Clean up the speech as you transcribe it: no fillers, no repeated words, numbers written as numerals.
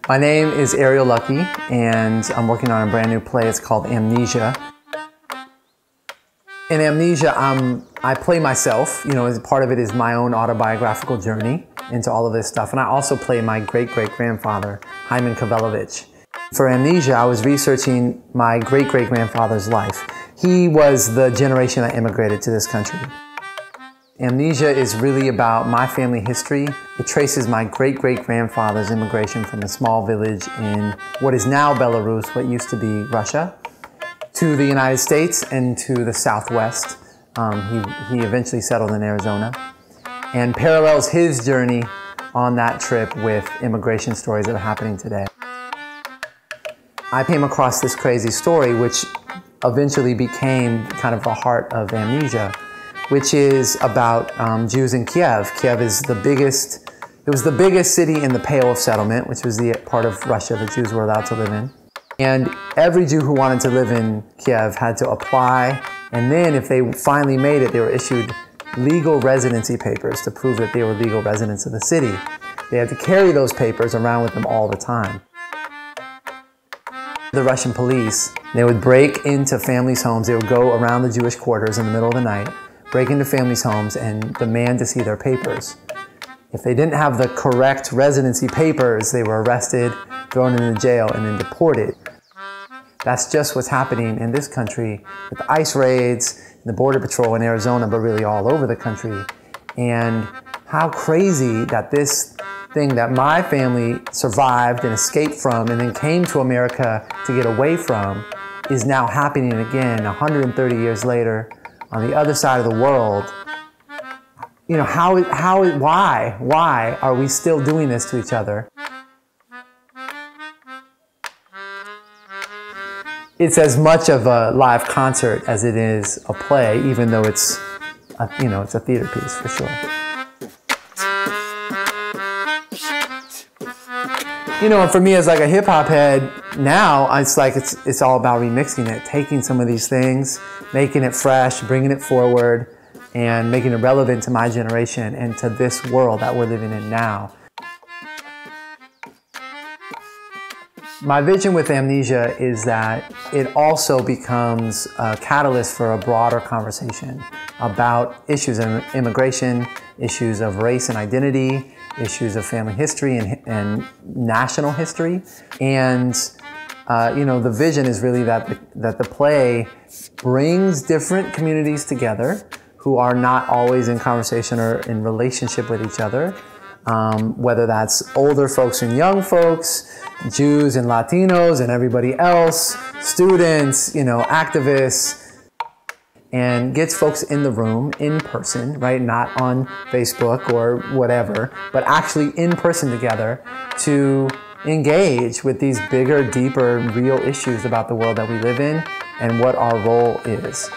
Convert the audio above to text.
My name is Ariel Luckey, and I'm working on a brand new play. It's called Amnesia. In Amnesia, I play myself. As part of it is my own autobiographical journey into all of this stuff. And I also play my great-great-grandfather, Hyman Kavelovich. For Amnesia, I was researching my great-great-grandfather's life. He was the generation that immigrated to this country. Amnesia is really about my family history. It traces my great-great-grandfather's immigration from a small village in what is now Belarus, what used to be Russia, to the United States and to the Southwest. He eventually settled in Arizona, and parallels his journey on that trip with immigration stories that are happening today. I came across this crazy story, which eventually became kind of the heart of Amnesia, which is about Jews in Kiev. Kiev is it was the biggest city in the Pale of Settlement, which was the part of Russia that Jews were allowed to live in. And every Jew who wanted to live in Kiev had to apply, and then if they finally made it, they were issued legal residency papers to prove that they were legal residents of the city. They had to carry those papers around with them all the time. The Russian police, they would break into families' homes. They would go around the Jewish quarters in the middle of the night, break into families' homes and demand to see their papers. If they didn't have the correct residency papers, they were arrested, thrown into jail, and then deported. That's just what's happening in this country with the ICE raids, the Border Patrol in Arizona, but really all over the country. And how crazy that this thing that my family survived and escaped from and then came to America to get away from is now happening again 130 years later on the other side of the world. Why are we still doing this to each other? It's as much of a live concert as it is a play, even though it's a theater piece for sure. And for me as like a hip hop head now, it's all about remixing it, taking some of these things, making it fresh, bringing it forward, and making it relevant to my generation and to this world that we're living in now. My vision with Amnesia is that it also becomes a catalyst for a broader conversation about issues of immigration, issues of race and identity, issues of family history and national history. And the vision is really that the play brings different communities together who are not always in conversation or in relationship with each other, whether that's older folks and young folks, Jews and Latinos and everybody else, students, activists, and gets folks in the room in person, right? Not on Facebook or whatever, but actually in person together to engage with these bigger, deeper, real issues about the world that we live in and what our role is.